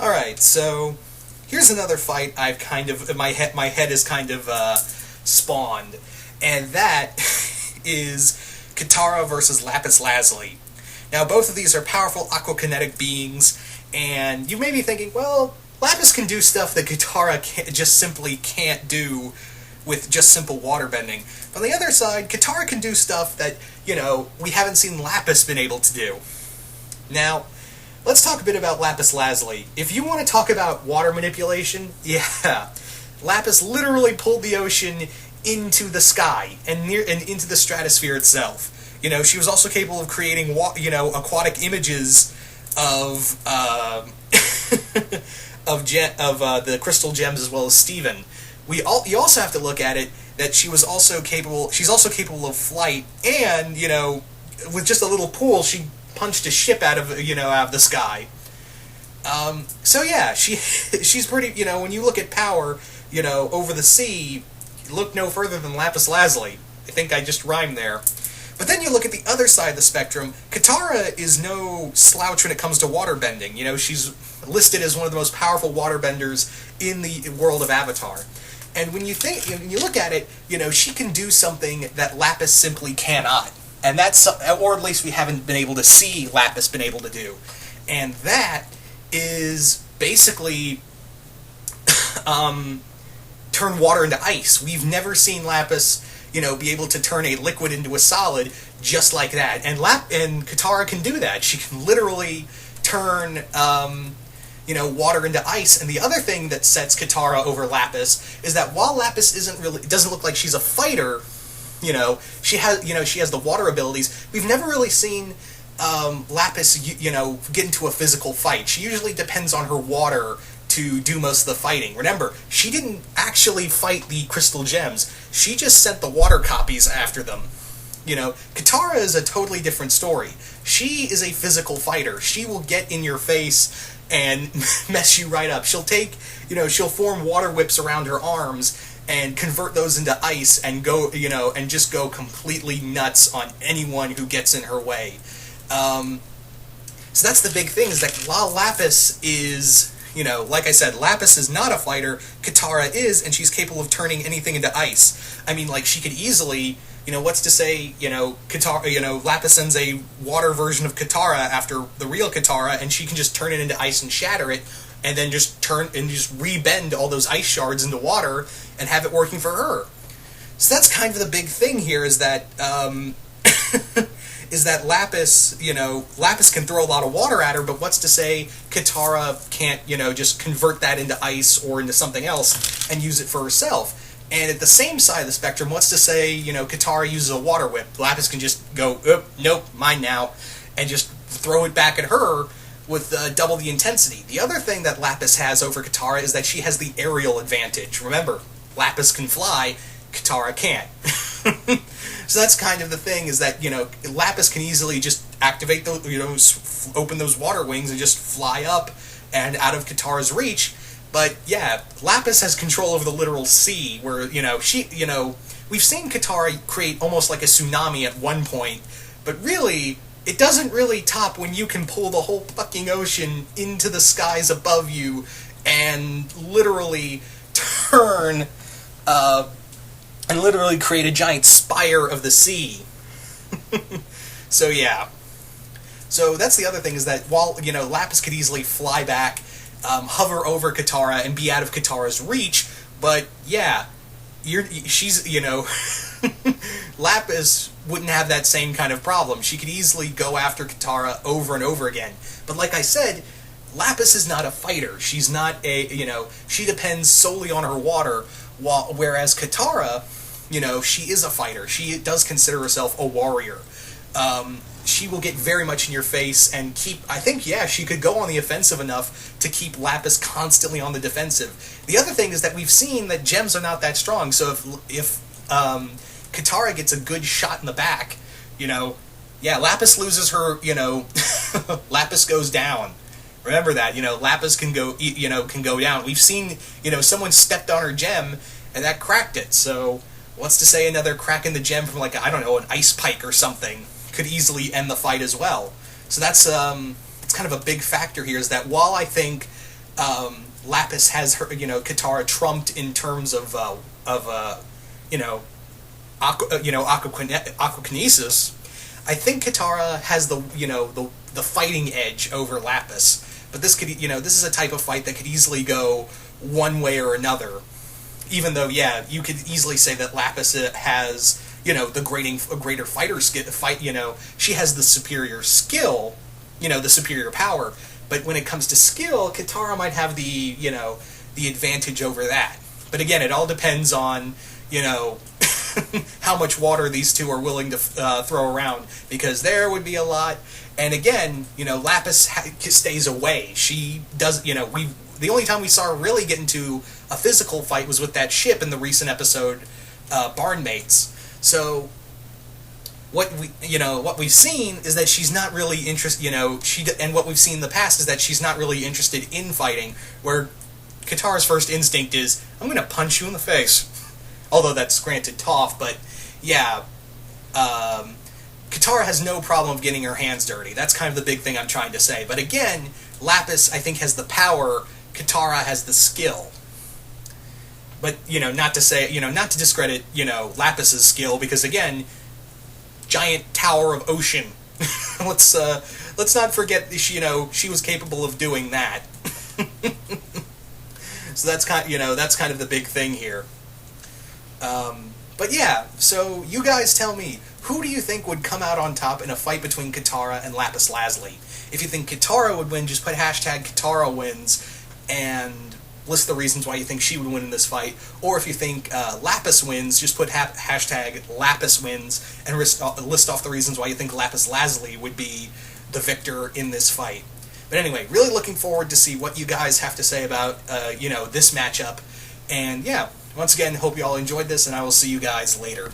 Alright, so here's another fight I've kind of, my head is kind of spawned, and that is Katara versus Lapis Lazuli. Now, both of these are powerful aquakinetic beings, and you may be thinking, well, Lapis can do stuff that Katara just simply can't do with just simple waterbending. But on the other side, Katara can do stuff that, we haven't seen Lapis been able to do. Now, let's talk a bit about Lapis Lazuli. If you want to talk about water manipulation, yeah, Lapis literally pulled the ocean into the sky and into the stratosphere itself. She was also capable of creating, aquatic images of the crystal gems as well as Steven. You also have to look at it that she's also capable of flight, and, with just a little pool, she punched a ship out of the sky. So yeah, she's pretty, when you look at power, over the sea, look no further than Lapis Lazuli. I think I just rhymed there. But then you look at the other side of the spectrum. Essentially is no slouch when it comes to waterbending. She's listed as one of the most powerful waterbenders in the world of Avatar. And when you look at it, she can do something that Lapis simply cannot. And that's, or at least we haven't been able to see Lapis been able to do. And that is basically turn water into ice. We've never seen Lapis, be able to turn a liquid into a solid just like that. And Katara can do that. She can literally turn, water into ice. And the other thing that sets Katara over Lapis is that while Lapis doesn't look like she's a fighter, she has the water abilities. We've never really seen Lapis, get into a physical fight. She usually depends on her water to do most of the fighting. Remember, she didn't actually fight the crystal gems. She just sent the water copies after them. Katara is a totally different story. She is a physical fighter. She will get in your face and mess you right up. She'll she'll form water whips around her arms and convert those into ice and go, and just go completely nuts on anyone who gets in her way. So that's the big thing, is that while Lapis is, like I said, Lapis is not a fighter, Katara is, and she's capable of turning anything into ice. I mean, she could easily, what's to say, Katara, Lapis sends a water version of Katara after the real Katara, and she can just turn it into ice and shatter it, and then just rebend all those ice shards into water and have it working for her. So that's kind of the big thing here, is that is that Lapis, Lapis can throw a lot of water at her, but what's to say Katara can't, just convert that into ice or into something else and use it for herself. And at the same side of the spectrum, what's to say, Katara uses a water whip. Lapis can just go, oh, nope, mine now, and just throw it back at her with double the intensity. The other thing that Lapis has over Katara is that she has the aerial advantage. Remember, Lapis can fly, Katara can't. So that's kind of the thing, is that, Lapis can easily just activate those, open those water wings and just fly up and out of Katara's reach. But yeah, Lapis has control over the literal sea, where, we've seen Katara create almost like a tsunami at one point, but really, it doesn't really top when you can pull the whole fucking ocean into the skies above you and literally turn, and literally create a giant spire of the sea. So yeah. So that's the other thing, is that while, Lapis could easily fly back, hover over Katara and be out of Katara's reach, but yeah, she's, Lapis wouldn't have that same kind of problem. She could easily go after Katara over and over again. But like I said, Lapis is not a fighter. She's not a, she depends solely on her water, whereas Katara, she is a fighter. She does consider herself a warrior. She will get very much in your face and she could go on the offensive enough to keep Lapis constantly on the defensive. The other thing is that we've seen that gems are not that strong, so if Katara gets a good shot in the back, Lapis loses her, Lapis goes down. Remember that, Lapis can go down. We've seen, someone stepped on her gem and that cracked it, so what's to say another crack in the gem from an ice pike or something could easily end the fight as well. So that's kind of a big factor here, is that while I think Lapis has her, Katara trumped in terms of you know, aquakinesis. I think Katara has the fighting edge over Lapis. But this could, this is a type of fight that could easily go one way or another. Even though, yeah, you could easily say that Lapis has, the greater fighter skill. She has the superior skill, the superior power. But when it comes to skill, Katara might have the advantage over that. But again, it all depends on, how much water these two are willing to throw around, because there would be a lot. And again, Lapis stays away. She does, the only time we saw her really get into a physical fight was with that ship in the recent episode, Barnmates. So what we've seen is that she's not really interested. And what we've seen in the past is that she's not really interested in fighting. Where Katara's first instinct is, I'm going to punch you in the face. Although that's granted Toph, but yeah, Katara has no problem of getting her hands dirty. That's kind of the big thing I'm trying to say. But again, Lapis, I think, has the power. Katara has the skill. But, not to say, not to discredit, Lapis's skill, because again, giant tower of ocean. let's not forget, she was capable of doing that. So that's kind of the big thing here. But yeah, so you guys tell me, who do you think would come out on top in a fight between Katara and Lapis Lazuli? If you think Katara would win, just put hashtag Katara wins and list the reasons why you think she would win in this fight. Or if you think Lapis wins, just put hashtag Lapis wins and list off the reasons why you think Lapis Lazuli would be the victor in this fight. But anyway, really looking forward to see what you guys have to say about this matchup. And yeah, once again, hope you all enjoyed this, and I will see you guys later.